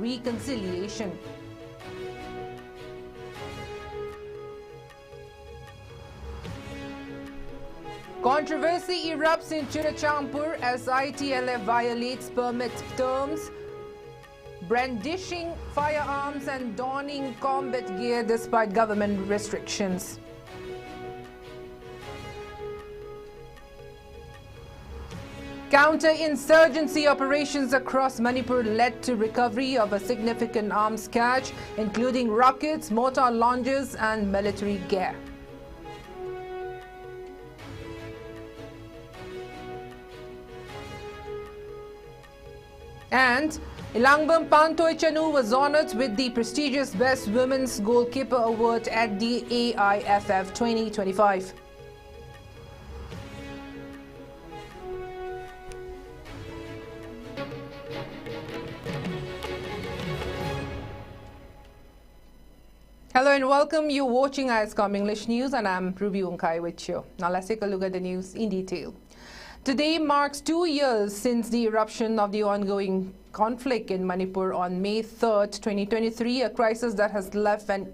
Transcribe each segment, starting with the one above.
reconciliation. Controversy erupts in Churachampur as ITLF violates permit terms, brandishing firearms and donning combat gear despite government restrictions. Counter-insurgency operations across Manipur led to recovery of a significant arms cache, including rockets, mortar launchers and military gear. And Ilangbam Pantoy Chanu was honored with the prestigious Best Women's Goalkeeper Award at the AIFF 2025. Hello and welcome. You're watching ISCOM English News and I'm Ruby Unkai with you. Now let's take a look at the news in detail. Today marks 2 years since the eruption of the ongoing conflict in Manipur on May 3rd, 2023, a crisis that has left an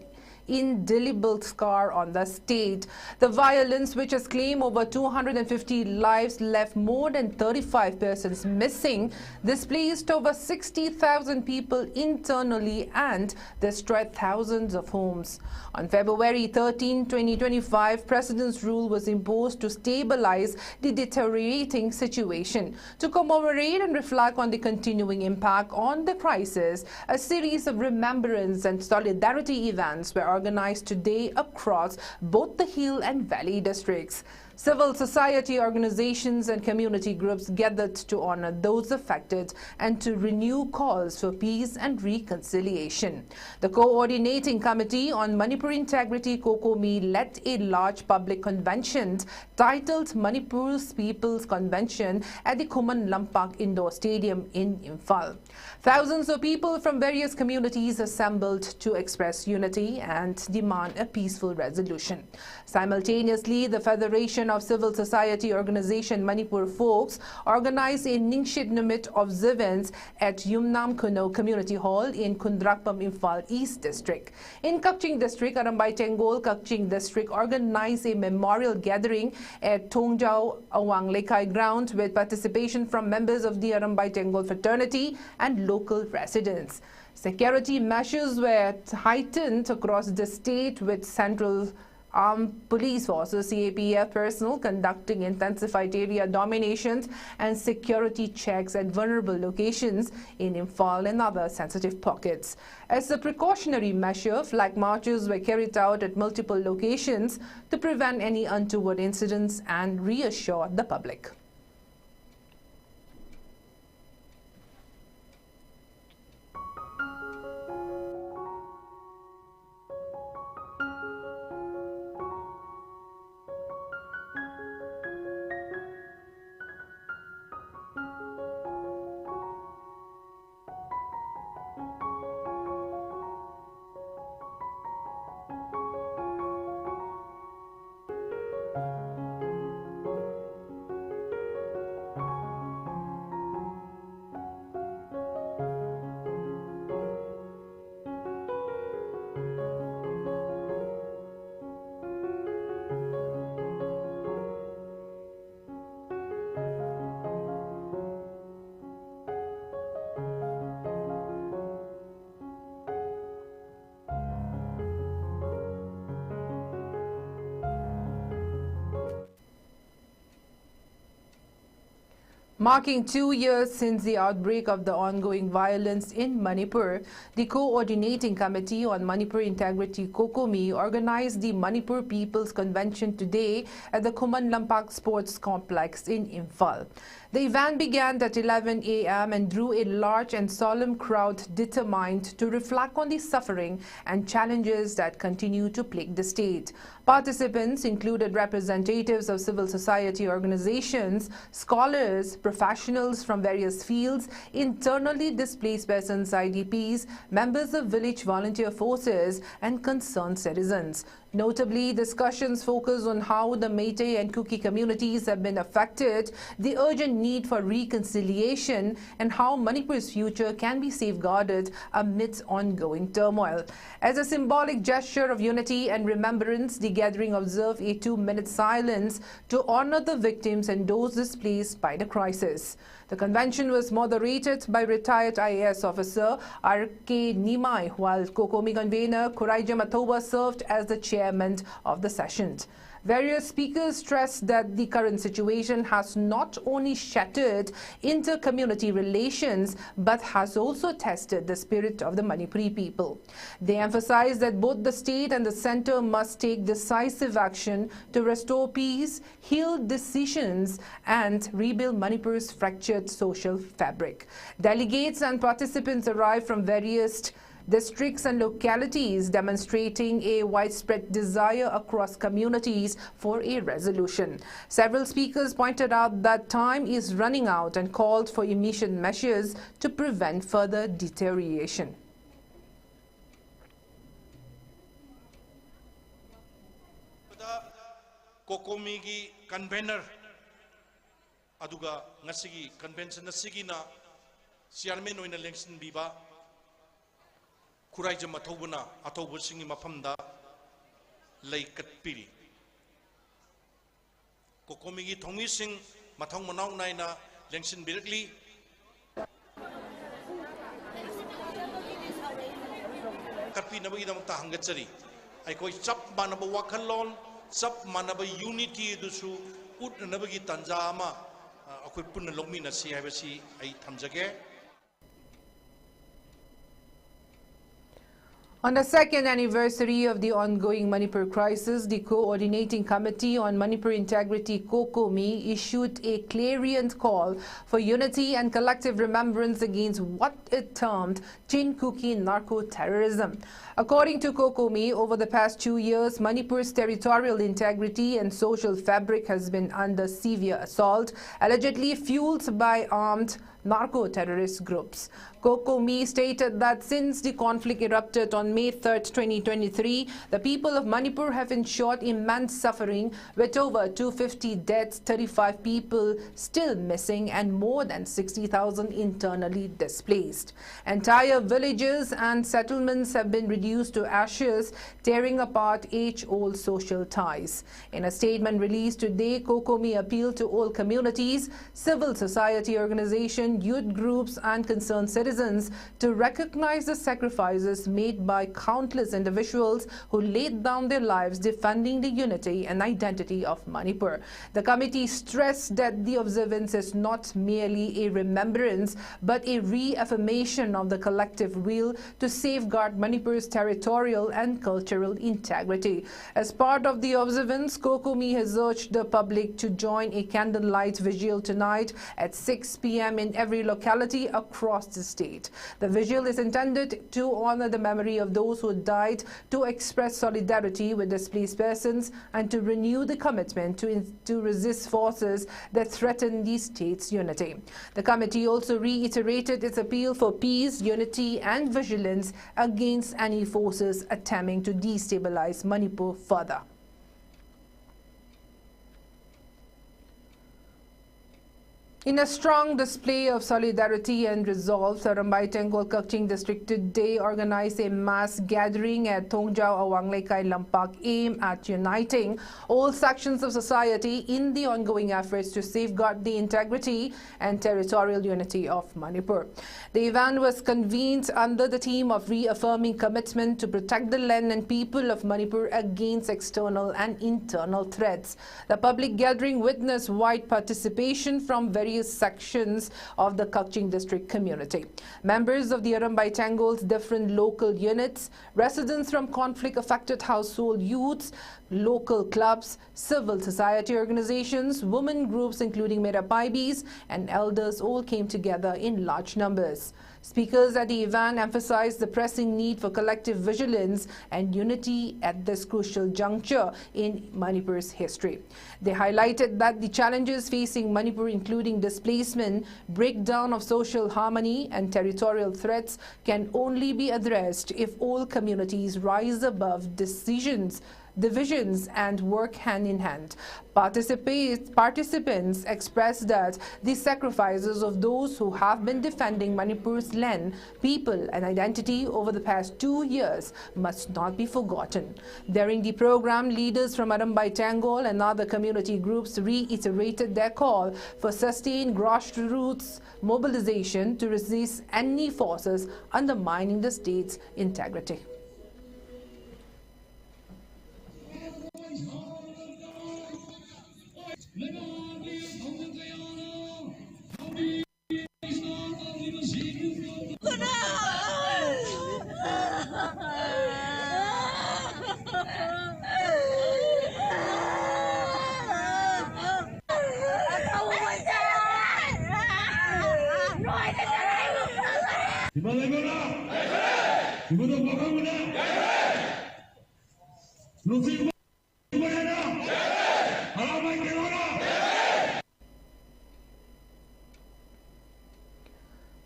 indelible scar on the state. The violence, which has claimed over 250 lives, left more than 35 persons missing, displaced over 60,000 people internally and destroyed thousands of homes. On February 13, 2025, President's rule was imposed to stabilize the deteriorating situation. To commemorate and reflect on the continuing impact on the crisis, a series of remembrance and solidarity events were organized today across both the Hill and Valley districts. Civil society organizations and community groups gathered to honor those affected and to renew calls for peace and reconciliation. The Coordinating Committee on Manipur Integrity COCOMI led a large public convention titled Manipur's People's Convention at the Khuman Lampak Indoor Stadium in Imphal. Thousands of people from various communities assembled to express unity and demand a peaceful resolution. Simultaneously, the Federation of Civil Society Organization Manipur Folks organized a Ningshit Numit observance at Yumnam Kuno Community Hall in Kundrakpam, Imphal East District. In Kakching District, Arambay Tengol Kakching District organized a memorial gathering at Tongjao Awang Lekai ground with participation from members of the Arambay Tengol fraternity and local residents. Security measures were heightened across the state with Central Armed Police Forces CAPF personnel conducting intensified area dominations and security checks at vulnerable locations in Imphal and other sensitive pockets. As a precautionary measure, flag marches were carried out at multiple locations to prevent any untoward incidents and reassure the public. Marking 2 years since the outbreak of the ongoing violence in Manipur, the Coordinating Committee on Manipur Integrity COCOMI organized the Manipur People's Convention today at the Khuman Lampak Sports Complex in Imphal. The event began at 11 a.m. and drew a large and solemn crowd determined to reflect on the suffering and challenges that continue to plague the state. Participants included representatives of civil society organizations, scholars, professionals from various fields, internally displaced persons IDPs, members of village volunteer forces, and concerned citizens. Notably, discussions focus on how the Meitei and Kuki communities have been affected, the urgent pressing need for reconciliation and how Manipur's future can be safeguarded amidst ongoing turmoil. As a symbolic gesture of unity and remembrance, the gathering observed a 2-minute silence to honor the victims and those displaced by the crisis. The convention was moderated by retired IAS officer R.K. Nimai, while COCOMI convener Kuraija Mathoba served as the chairman of the session. Various speakers stressed that the current situation has not only shattered inter-community relations but has also tested the spirit of the Manipuri people. They emphasized that both the state and the center must take decisive action to restore peace, heal decisions, and rebuild Manipur's fractured social fabric. Delegates and participants arrived from various districts and localities, demonstrating a widespread desire across communities for a resolution. Several speakers pointed out that time is running out and called for immediate measures to prevent further deterioration. COCOMI convener aduga ngasigi convention nasigi na chairman oina election biba Kuraija Mathoba atobusing mafamda laikat piri. COCOMI gi thongising mathong manau naina election birakli katpi nabagi damta hangatsari aikoi chap manaba wakhalon chap manaba unity dusu ut nabagi tanja ama akoi punna longmi na si habasi ai thamjage. On the second anniversary of the ongoing Manipur crisis, the Coordinating Committee on Manipur Integrity COCOMI issued a clarion call for unity and collective remembrance against what it termed Chinkuki narco-terrorism. According to COCOMI, over the past 2 years, Manipur's territorial integrity and social fabric has been under severe assault, allegedly fueled by armed narco-terrorist groups. COCOMI stated that since the conflict erupted on May 3, 2023, the people of Manipur have endured immense suffering, with over 250 deaths, 35 people still missing, and more than 60,000 internally displaced. Entire villages and settlements have been reduced to ashes, tearing apart age-old social ties. In a statement released today, COCOMI appealed to all communities, civil society organizations, youth groups, and concerned citizens to recognize the sacrifices made by countless individuals who laid down their lives defending the unity and identity of Manipur. The committee stressed that the observance is not merely a remembrance but a reaffirmation of the collective will to safeguard Manipur's territorial and cultural integrity. As part of the observance, COCOMI has urged the public to join a candlelight vigil tonight at 6 p.m. in every locality across the state. The vigil is intended to honor the memory of those who died, to express solidarity with displaced persons, and to renew the commitment to resist forces that threaten the state's unity. The committee also reiterated its appeal for peace, unity, and vigilance against any forces attempting to destabilize Manipur further. In a strong display of solidarity and resolve, Sarambai Tengol Kakching District today organized a mass gathering at Thongjao Awanglekai Lampak aimed at uniting all sections of society in the ongoing efforts to safeguard the integrity and territorial unity of Manipur. The event was convened under the theme of reaffirming commitment to protect the land and people of Manipur against external and internal threats. The public gathering witnessed wide participation from various sections of the Kakching district community. Members of the Arambai Tangol's different local units, residents from conflict-affected household youths, local clubs, civil society organizations, women groups including Merapaibis, and elders all came together in large numbers. Speakers at the event emphasized the pressing need for collective vigilance and unity at this crucial juncture in Manipur's history. They highlighted that the challenges facing Manipur, including displacement, breakdown of social harmony, and territorial threats, can only be addressed if all communities rise above divisions and work hand in hand. Participants expressed that the sacrifices of those who have been defending Manipur's land, people and identity over the past 2 years must not be forgotten. During the program, leaders from Arambai Tangol and other community groups reiterated their call for sustained grassroots mobilization to resist any forces undermining the state's integrity.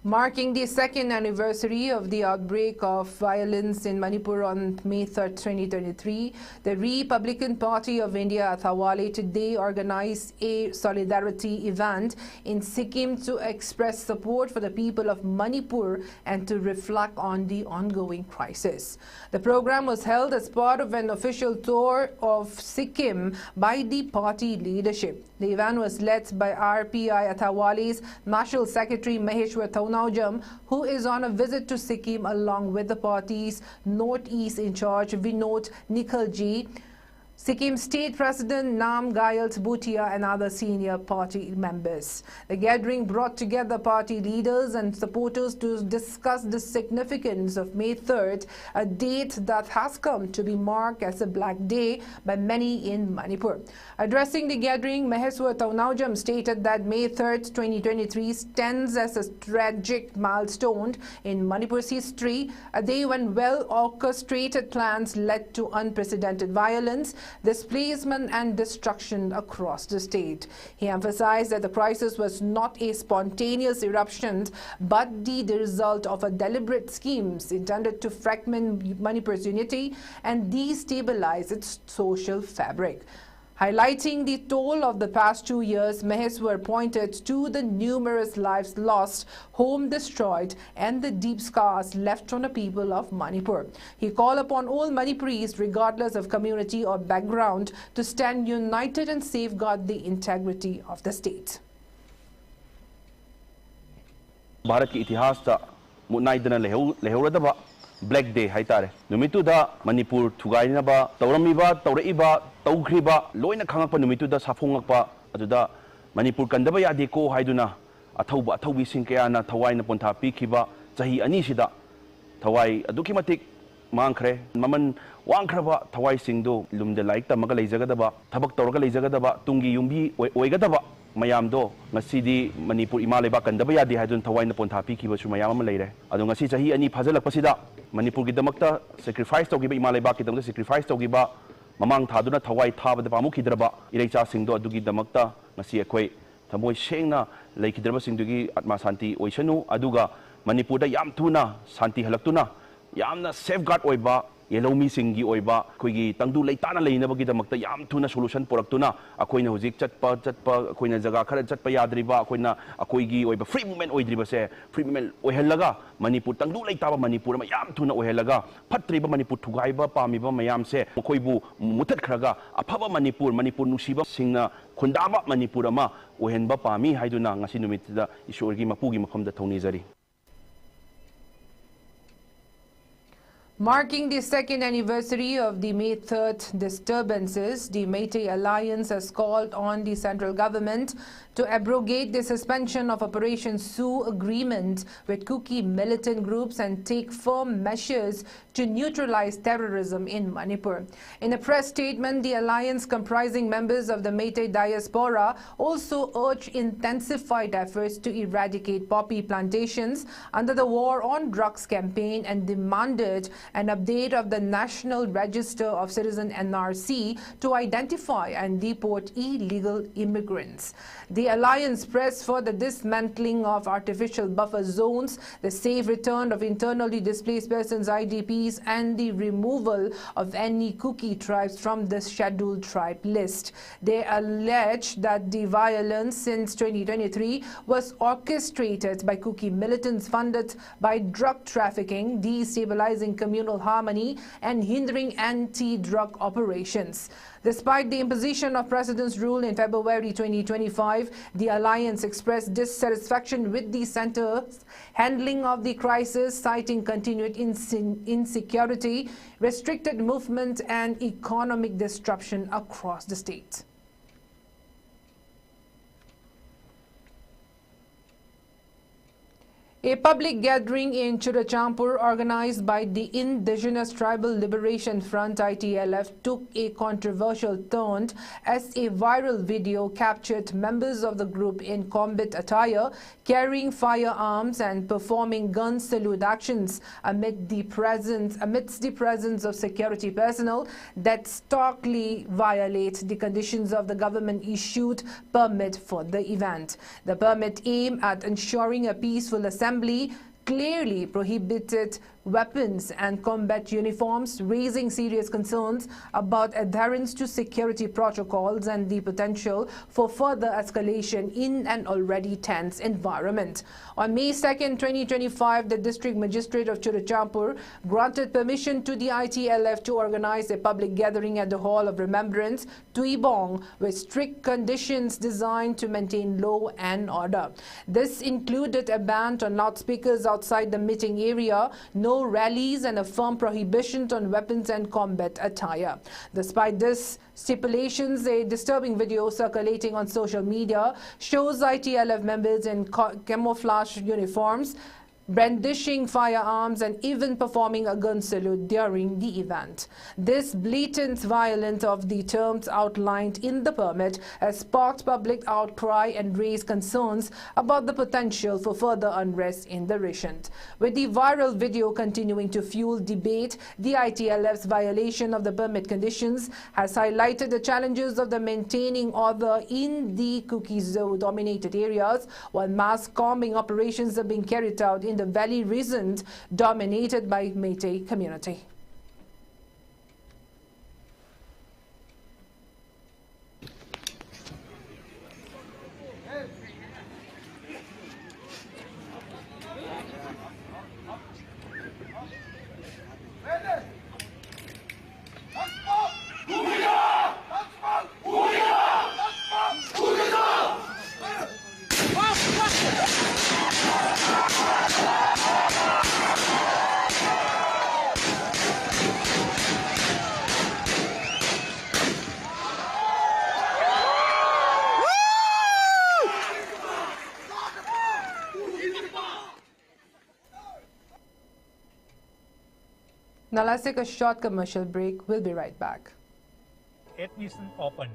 Marking the second anniversary of the outbreak of violence in Manipur on May 3, 2023, the Republican Party of India, Athawale, today organized a solidarity event in Sikkim to express support for the people of Manipur and to reflect on the ongoing crisis. The program was held as part of an official tour of Sikkim by the party leadership. The event was led by RPI Athawale's National Secretary Maheshwar Thaunajam, who is on a visit to Sikkim along with the party's Northeast in charge Vinod Nikhalji, Sikkim State President Nam Gayal Bhutia and other senior party members. The gathering brought together party leaders and supporters to discuss the significance of May 3rd, a date that has come to be marked as a black day by many in Manipur. Addressing the gathering, Maheshwar Thaunajam stated that May 3rd, 2023 stands as a tragic milestone in Manipur's history, a day when well-orchestrated plans led to unprecedented violence, displacement and destruction across the state. He emphasized that the crisis was not a spontaneous eruption but the result of a deliberate schemes intended to fragment Manipur's unity and destabilize its social fabric. Highlighting the toll of the past 2 years, Maheshwar pointed to the numerous lives lost, home destroyed, and the deep scars left on the people of Manipur. He called upon all Manipuris, regardless of community or background, to stand united and safeguard the integrity of the state. Bharat के इतिहास ता मुनाइदना लेहौरदबा black day हाइतारे नुमितुदा Manipur थुगाइनबा तौरमीबा तौरइबा तौख्रिबा लोइना खांगपा नुमितुदा साफोंगपा अदुदा Manipur Kadamba यादेको हाइदुना अथौबा अथौबी सिंकयाना थवाइना पोंथा पीखिबा चाही अनिसिदा थवाइ अदुकी मतिक मांखरे ममन वांखरबा थवाइ सिंगदो लुमदे like तमगा लेजगदबा थबक तौरगा लेजगदबा Tungi युंबी ओइगदबा mayamdo ngasidi manipur imaleba kandaba yadi haidun thawaina pontha pikhiba su mayam ama leire adu ngasi chahi ani phajalakpasida manipur gi damakta sacrifice togiba imaleba ki damda sacrifice togiba mamang thaduna thawai thabada pamukhidraba ireicha singdo adugi damakta ngasi ekhoi thamoi sengna leikidraba singdugi atma santi oisanu aduga manipur da yam thuna santi halaktuna yamna safeguard oiba yelomi singi oiba koigi tangdu leitana leinabagi damakta yam thuna solution poraktuna akoina hojik chatpa akoina jaga khara chatpa yadriba akoina akoigi oiba free movement oidriba se free movement oihelaga manipur tangdu leitaba manipur ma yam thuna oihelaga phatriba manipur thugaiba pamiba mayam se mokoibu mutat khraga aphaba manipur nusiba singna khundaba manipur ma ohenba pami haiduna ngasi numitda ishorgi mapugi makhomda thonijari. Marking the second anniversary of the May 3rd disturbances, the Meitei Alliance has called on the central government to abrogate the suspension of Operation Sioux agreement with Kuki militant groups and take firm measures to neutralize terrorism in Manipur. In a press statement, the alliance, comprising members of the Meitei diaspora, also urged intensified efforts to eradicate poppy plantations under the War on Drugs campaign and demanded an update of the National Register of Citizen (NRC) to identify and deport illegal immigrants. The alliance pressed for the dismantling of artificial buffer zones, the safe return of internally displaced persons (IDPs), and the removal of any Kuki tribes from the scheduled tribe list. They allege that the violence since 2023 was orchestrated by Kuki militants funded by drug trafficking, destabilizing communal harmony, and hindering anti-drug operations. Despite the imposition of President's rule in February 2025, the alliance expressed dissatisfaction with the center's handling of the crisis, citing continued insecurity, restricted movement, and economic disruption across the state. A public gathering in Churachampur organized by the Indigenous Tribal Liberation Front (ITLF) took a controversial turn as a viral video captured members of the group in combat attire carrying firearms and performing gun salute actions amidst the presence of security personnel that starkly violate the conditions of the government-issued permit for the event. The permit aimed at ensuring a peaceful assembly clearly prohibited weapons and combat uniforms, raising serious concerns about adherence to security protocols and the potential for further escalation in an already tense environment. On May 2, 2025, the District Magistrate of Churachampur granted permission to the ITLF to organize a public gathering at the Hall of Remembrance, Tuibong, with strict conditions designed to maintain law and order. This included a ban on loudspeakers outside the meeting area, no rallies, and a firm prohibition on weapons and combat attire. Despite this stipulations, a disturbing video circulating on social media shows ITLF members in camouflage uniforms brandishing firearms and even performing a gun salute during the event. This blatant violence of the terms outlined in the permit has sparked public outcry and raised concerns about the potential for further unrest in the region. With the viral video continuing to fuel debate, the ITLF's violation of the permit conditions has highlighted the challenges of the maintaining order in the Kuki-dominated areas, while mass calming operations are being carried out in the valley region dominated by Métis community. Now let's take a short commercial break. We'll be right back. Admission open.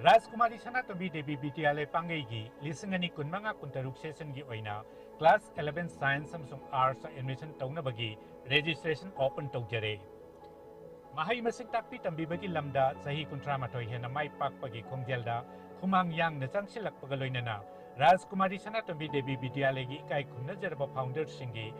Rajkumari Sanatobi Devi Vidyalaya Pangaigi lisingani kun mga kuntaruk session gi oina class 11 science samsung arts admission taunabagi registration open taujare. Mahay masing takpi tambibagi lamda sahi kuntramatoi hena mai pakpagi khongjelda humang yang na changsilak pagaloina na Rajkumari Sanatobi Devi Vidyalaya gi kai kunna jarba founder singi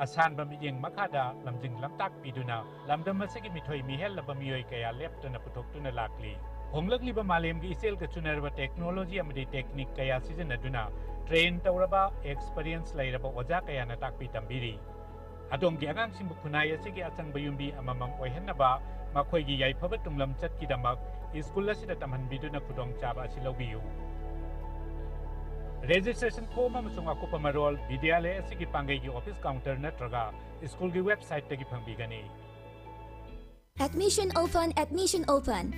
asan bamiyeng makada lamjing lamtak piduna lamdam masigi mithoi mihel labamiyoi kaya leptana putoktuna lakli honglakliba malem gi isel ka chunarba technology amadi technique kaya sijanaduna train tawraba experience lairaba oja kaya na takpi tambiri adong gi angang simbu khunai asigi achang bayumbi amamang oihenaba makhoi gi yaifaba tunglam chatki damak school asida tamhanbiduna khudong chaba asilobiyu registration form amasung akupa marol vidyalaya asigi pangai gi office counter natraga school gi website tagi phangbigani Admission open.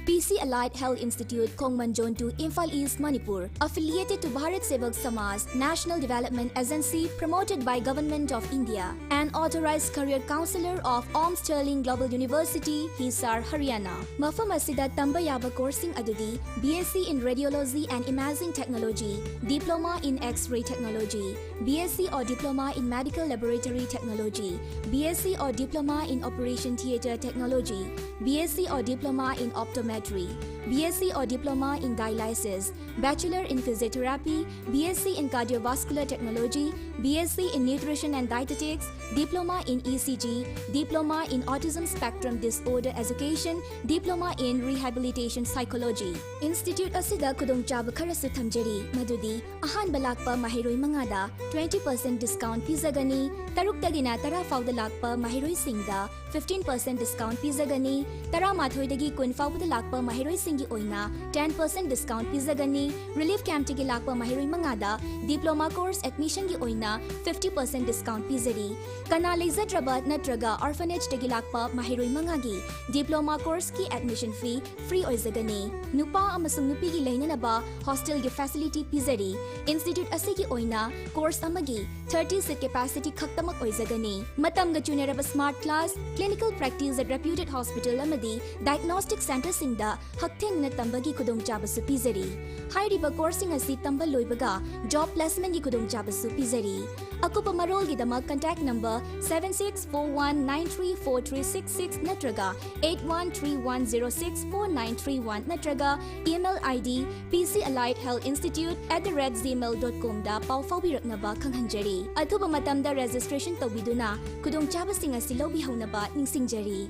PC Allied Health Institute, Kongmanjon 2, Imphal East, Manipur. Affiliated to Bharat Sevak Samaj, National Development Agency, promoted by Government of India. An authorized career counselor of Om Sterling Global University, Hisar, Haryana. Mafam asida tamba yaba coursing adudi, BSc in Radiology and Imaging Technology, Diploma in X-ray Technology, BSc or Diploma in Medical Laboratory Technology, BSc or Diploma in Operation Theatre Technology, BSc or Diploma in Optometry, BSc or Diploma in Dialysis, Bachelor in Physiotherapy, BSc in Cardiovascular Technology, BSc in Nutrition and Dietetics, Diploma in ECG, Diploma in Autism Spectrum Disorder Education, Diploma in Rehabilitation Psychology. Institute asida kudongchaba kharasu thamjari, madudi ahan balakpa mahiroi mangada 20% discount pizagani, tarukdagina tara fauda lakpa mahiroi singda 15% discount pizagani, tara mathoidagi kun fauda lakpa mahiroi singi oina 10% discount pizagani, relief camp tigi lakpa mahiroi mangada diploma course admission gi oina 50% discount pizari, kana leizadrabat natraga orphanage tigi lakpa mahiroi mangagi diploma course ki admission fee free oizagani, nupa amasung nupi gi lainanaba hostel gi facility pizari, institute asigi oina course amagi 30 seat capacity khaktamak oizagani, matamga chunaraba smart class, clinical practice at reputed hospital amadi diagnostic center singda haktheng na tambagi kudongchabasu pizari, hairiba coursing asi tamba loibaga job placement gi kudongchabasu pizari. Akupa marol gi damak contact number 7641934366 natraga 8131064931 natraga email ID pcalliedhealthinstitute@gmail.com da pau faubiraknaba khanghanjari. Athuba matamda registration tawbiduna kudongchabasing asi lobihonaba ningsingjari.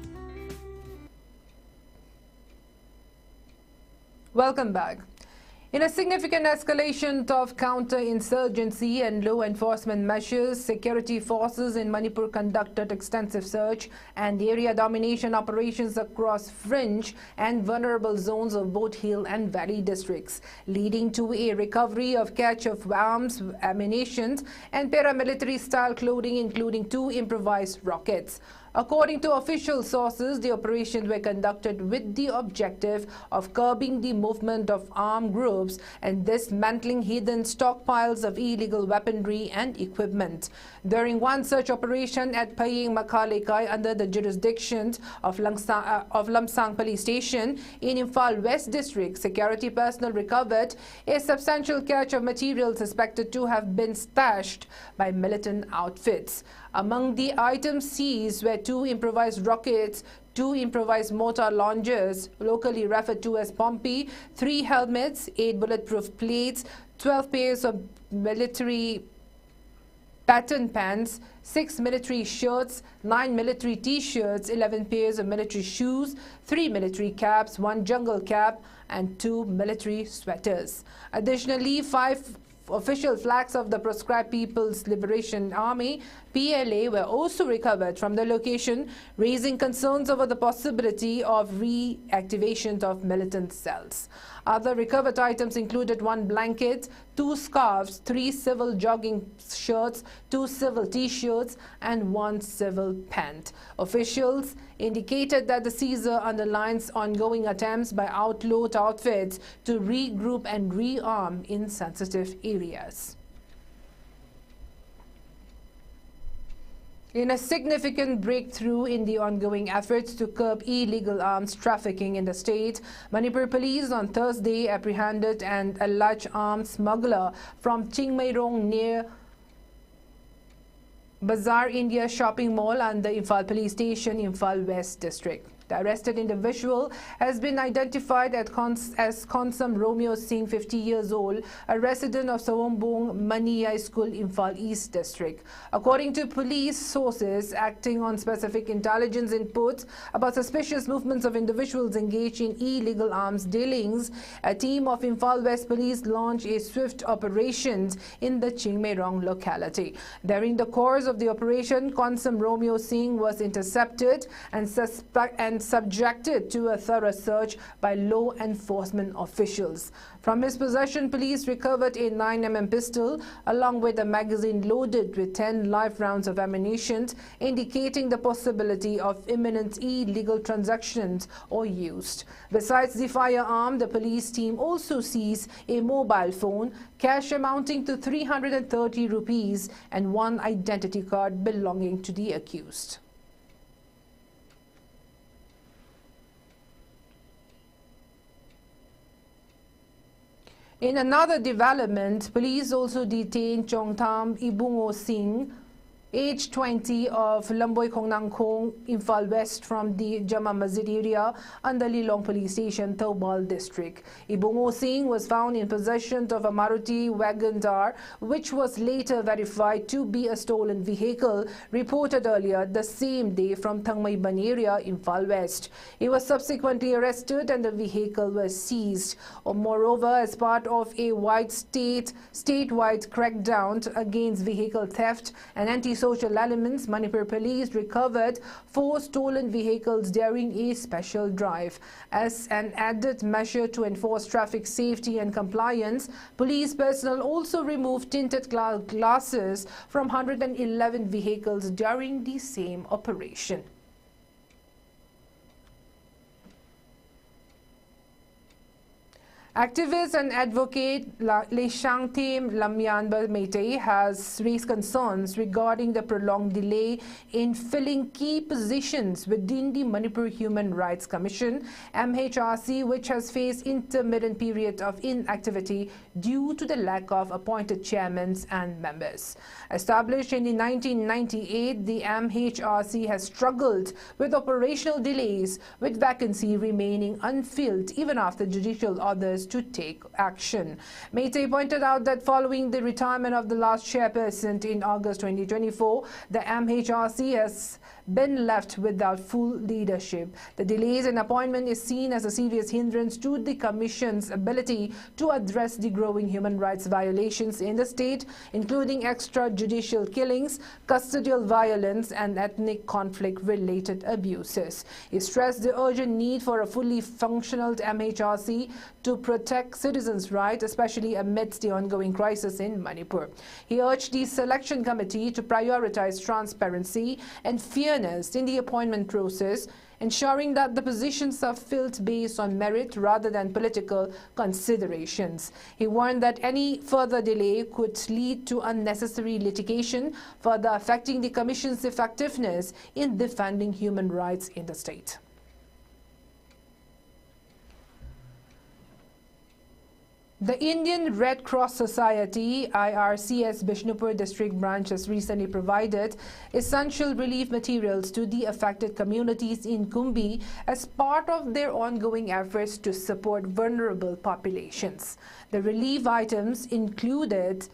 Welcome back. In a significant escalation of counter-insurgency and law enforcement measures, security forces in Manipur conducted extensive search and area domination operations across fringe and vulnerable zones of both hill and valley districts, leading to a recovery of cache of arms, ammunition, and paramilitary-style clothing, including 2 improvised rockets. According to official sources, the operations were conducted with the objective of curbing the movement of armed groups and dismantling hidden stockpiles of illegal weaponry and equipment. During one such operation at Paying Makalekai under the jurisdiction of Lamsang Police Station in Imphal West District, security personnel recovered a substantial cache of material suspected to have been stashed by militant outfits. Among the items seized were 2 improvised rockets, 2 improvised mortar launchers, locally referred to as Pompey, 3 helmets, 8 bulletproof plates, 12 pairs of military pattern pants, 6 military shirts, 9 military t-shirts, 11 pairs of military shoes, 3 military caps, 1 jungle cap, and 2 military sweaters. Additionally, 5 official flags of the Proscribed People's Liberation Army (PLA) were also recovered from the location, raising concerns over the possibility of reactivation of militant cells. Other recovered items included 1 blanket, 2 scarves, 3 civil jogging shirts, 2 civil t-shirts, and 1 civil pant. Officials indicated that the seizure underlines ongoing attempts by outlawed outfits to regroup and rearm in sensitive areas. In a significant breakthrough in the ongoing efforts to curb illegal arms trafficking in the state, Manipur police on Thursday apprehended an alleged arms smuggler from Chingmairong near Bazaar India shopping mall and the Imphal Police Station, Imphal West District. The arrested individual has been identified as Konsam Romeo Singh, 50 years old, a resident of Sawombong Maniya School, Imphal East District. According to police sources acting on specific intelligence inputs about suspicious movements of individuals engaged in illegal arms dealings, a team of Imphal West Police launched a swift operation in the Chingmairong locality. During the course of the operation, Konsam Romeo Singh was intercepted and and subjected to a thorough search by law enforcement officials. From his possession, police recovered a 9mm pistol along with a magazine loaded with 10 live rounds of ammunition, indicating the possibility of imminent illegal transactions or use. Besides the firearm, the police team also seized a mobile phone, cash amounting to 330 rupees and one identity card belonging to the accused. In another development, police also detained Chongtham Ibungo Singh, age 20, of Lamboy Kongnang Kong, Imphal West, from the Jama Masjid area under Lilong Police Station, Thoubal District. Ibungo Singh was found in possession of a Maruti Wagon-R, which was later verified to be a stolen vehicle, reported earlier the same day from Thangmaiban area, Imphal West. He was subsequently arrested and the vehicle was seized. Moreover, as part of a statewide crackdown against vehicle theft and anti-social elements, Manipur police recovered 4 stolen vehicles during a special drive. As an added measure to enforce traffic safety and compliance, police personnel also removed tinted glasses from 111 vehicles during the same operation. Activist and advocate Leshangtem Lamyanba Meitei has raised concerns regarding the prolonged delay in filling key positions within the Manipur Human Rights Commission, MHRC, which has faced intermittent period of inactivity due to the lack of appointed chairmen and members. Established in 1998, the MHRC has struggled with operational delays, with vacancy remaining unfilled even after judicial orders to take action. Meitei pointed out that following the retirement of the last chairperson in August 2024, the MHRC has been left without full leadership. The delays in appointment is seen as a serious hindrance to the Commission's ability to address the growing human rights violations in the state, including extrajudicial killings, custodial violence, and ethnic conflict-related abuses. He stressed the urgent need for a fully functional MHRC to protect citizens' rights, especially amidst the ongoing crisis in Manipur. He urged the selection committee to prioritize transparency and fairness in the appointment process, ensuring that the positions are filled based on merit rather than political considerations. He warned that any further delay could lead to unnecessary litigation, further affecting the Commission's effectiveness in defending human rights in the state. The Indian Red Cross Society, IRCS Bishnupur District Branch, has recently provided essential relief materials to the affected communities in Kumbi as part of their ongoing efforts to support vulnerable populations. The relief items included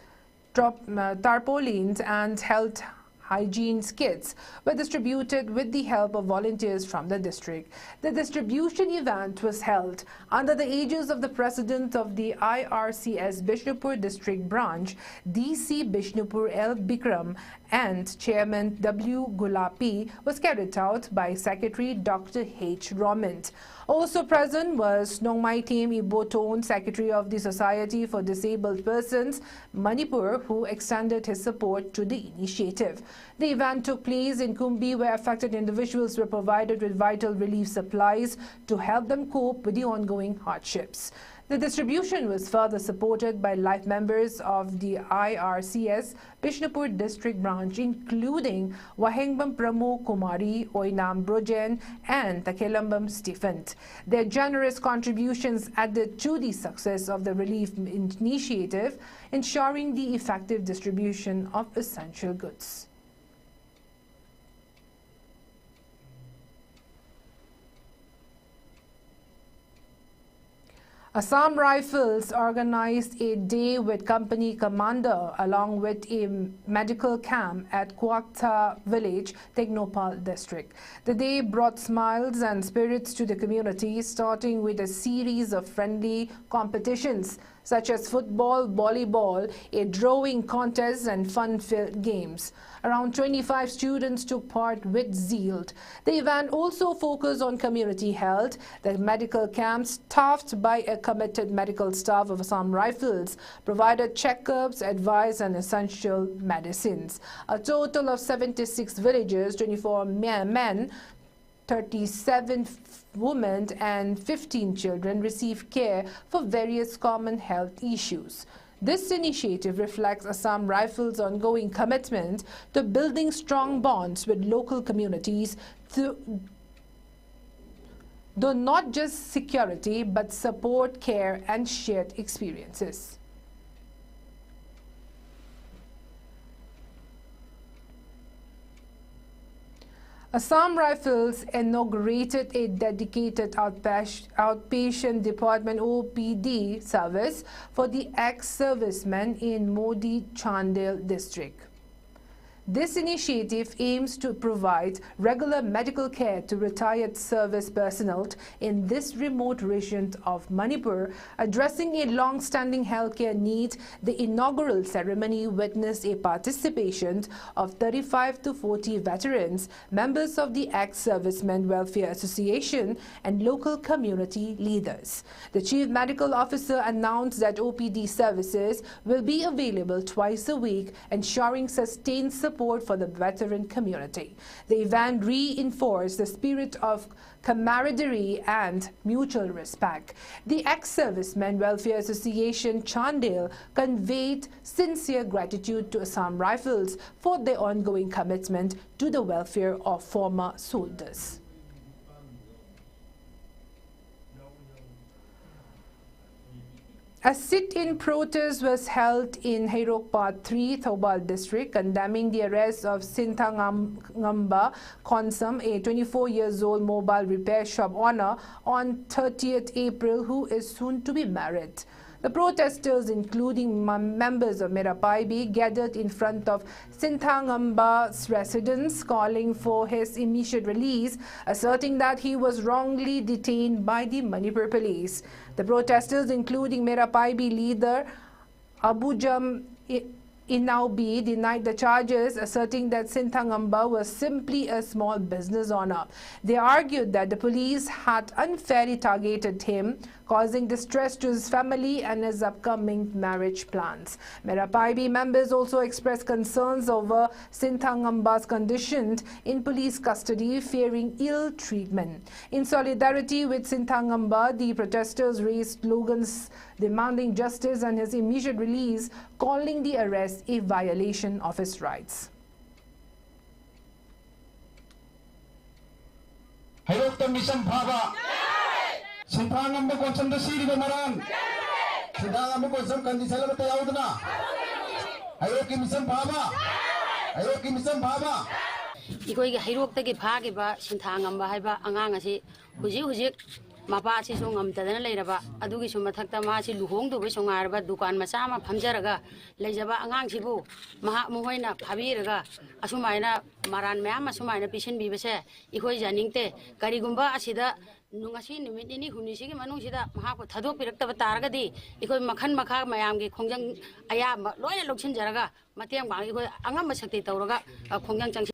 tarpaulins and health hygiene kits were distributed with the help of volunteers from the district. The distribution event was held under the aegis of the President of the IRCS Bishnupur District Branch, DC Bishnupur L. Bikram, and Chairman W. Gulapi, was carried out by Secretary Dr. H. Romand. Also present was Nongmai Tem Iboton, Secretary of the Society for Disabled Persons, Manipur, who extended his support to the initiative. The event took place in Kumbi, where affected individuals were provided with vital relief supplies to help them cope with the ongoing hardships. The distribution was further supported by life members of the IRCS Bishnupur District Branch, including Wahengbam Pramo Kumari, Oinam Brojen, and Takelambam Stephen. Their generous contributions added to the success of the relief initiative, ensuring the effective distribution of essential goods. Assam Rifles organized a day with company commander along with a medical camp at Kuakta village, Teknopal district. The day brought smiles and spirits to the community, starting with a series of friendly competitions such as football, volleyball, a drawing contest and fun-filled games. Around 25 students took part with zeal. The event also focused on community health. The medical camps, staffed by a committed medical staff of Assam Rifles, provided checkups, advice and essential medicines. A total of 76 villagers, 24 men, 37 women and 15 children received care for various common health issues. This initiative reflects Assam Rifles' ongoing commitment to building strong bonds with local communities through not just security but support, care and shared experiences. Assam Rifles inaugurated a dedicated outpatient department OPD service for the ex-servicemen in Modi Chandel district. This initiative aims to provide regular medical care to retired service personnel in this remote region of Manipur, addressing a long-standing healthcare need. The inaugural ceremony witnessed a participation of 35 to 40 veterans, members of the Ex-Servicemen Welfare Association, and local community leaders. The Chief Medical Officer announced that OPD services will be available twice a week, ensuring sustained support for the veteran community. The event reinforced the spirit of camaraderie and mutual respect. The Ex-Servicemen Welfare Association Chandel conveyed sincere gratitude to Assam Rifles for their ongoing commitment to the welfare of former soldiers. A sit-in protest was held in Hairokpa 3, Thoubal district, condemning the arrest of Sinthangamba Konsam, a 24-year-old mobile repair shop owner, on 30th April, who is soon to be married. The protesters, including members of Merapaibi, gathered in front of Sinthangamba's residence, calling for his immediate release, asserting that he was wrongly detained by the Manipur police. The protesters, including Merapaibi leader Abujam Inaubi, denied the charges, asserting that Sinthangamba was simply a small business owner. They argued that the police had unfairly targeted him, causing distress to his family and his upcoming marriage plans. Merapaibi members also expressed concerns over Sinthangamba's condition in police custody, fearing ill treatment. In solidarity with Sinthangamba, the protesters raised slogans demanding justice and his immediate release, calling the arrest a violation of his rights. Sinthangamba Konsam the Siri Maran. Sinthangamba Konsam Kandi Salabata Yaudana. Ayoki Misam Baba. Ayoki Misam Baba. Ikoi Hirok the Gipagiba, Sinthangamba Hiba, Angangasi, Huji, Mapasi Sungam Tadana Leraba, Adugi Sumatakta Masi, Luhong to Visongarba, Dukan Masama, Pamjaraga, Lejaba Angansibu, Maha Muhoina, Paviraga, Asumaina, Maran Mama Sumaina, Pishin Bibase, Ikoi Janinte, Karigumba Asida. Nungasi nimini hunisigi manungsida mahako thadok pirakta taragadi ikoi makhan makha mayam gi khongjang aya loina loksin jaraga matiam bang ikoi angam sakti tawraga khongjang chang.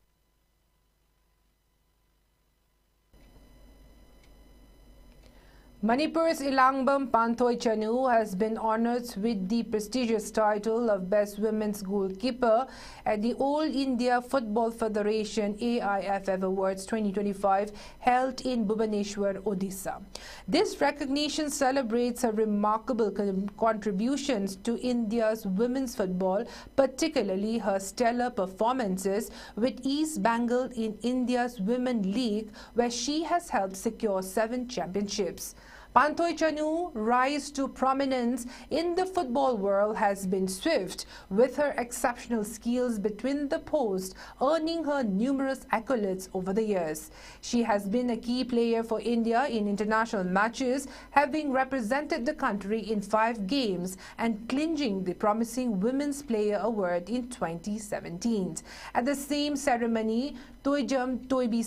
Manipur's Ilangbam Panthoi Chanu has been honored with the prestigious title of Best Women's Goalkeeper at the All India Football Federation AIFF Awards 2025 held in Bhubaneswar, Odisha. This recognition celebrates her remarkable contributions to India's women's football, particularly her stellar performances with East Bengal in India's Women League, where she has helped secure 7 championships. Panthoi Chanu rise to prominence in the football world has been swift, with her exceptional skills between the posts earning her numerous accolades over the years. She has been a key player for India in international matches, having represented the country in 5 games and clinching the Promising Women's Player Award in 2017. At the same ceremony, Toijam Toibi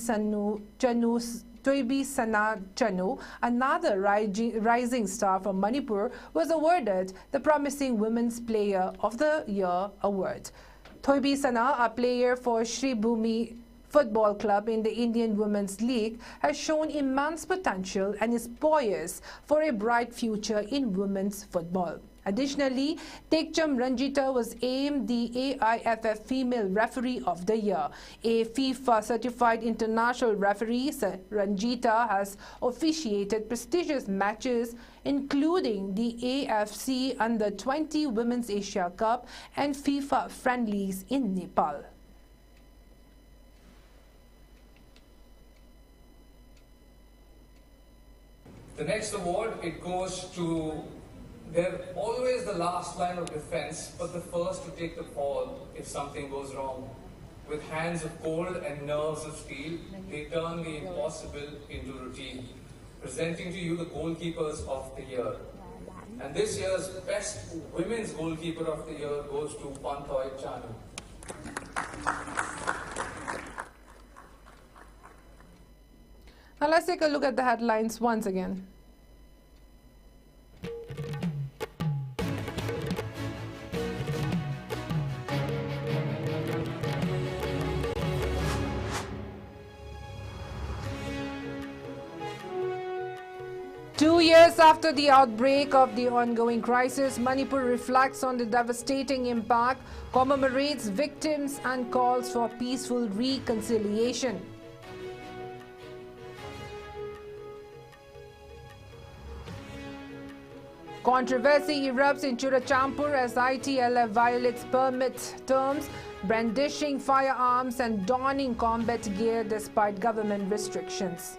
Sana Chanu, another rising star from Manipur, was awarded the Promising Women's Player of the Year award. Toibi Sana, a player for Sri Bhumi Football Club in the Indian Women's League, has shown immense potential and is poised for a bright future in women's football. Additionally, Tekcham Ranjita was named the AIFF Female Referee of the Year. A FIFA-certified international referee, Ranjita has officiated prestigious matches including the AFC Under-20 Women's Asia Cup and FIFA friendlies in Nepal. The next award, it goes to, they're always the last line of defense, but the first to take the fall if something goes wrong. With hands of gold and nerves of steel, they turn the impossible into routine. Presenting to you the goalkeepers of the year. And this year's best women's goalkeeper of the year goes to Pantoy Chanu. Now let's take a look at the headlines once again. Two years after the outbreak of the ongoing crisis, Manipur reflects on the devastating impact, commemorates victims and calls for peaceful reconciliation. Controversy erupts in Churachampur as ITLF violates permit terms, brandishing firearms and donning combat gear despite government restrictions.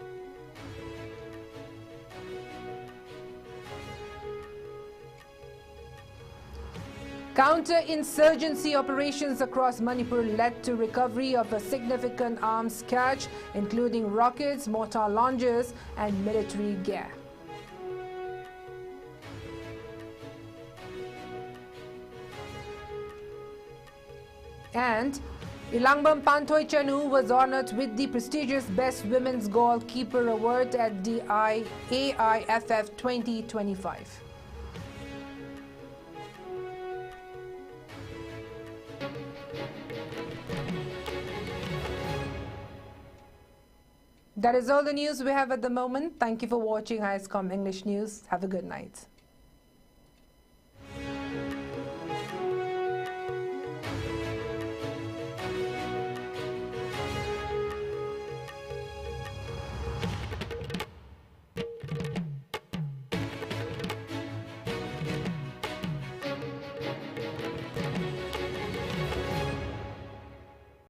Counter-insurgency operations across Manipur led to recovery of a significant arms cache, including rockets, mortar launchers, and military gear. And Ilangbam Pantoy Chanu was honored with the prestigious Best Women's Goalkeeper Award at the AIFF 2025. That is all the news we have at the moment. Thank you for watching ISCOM English News. Have a good night.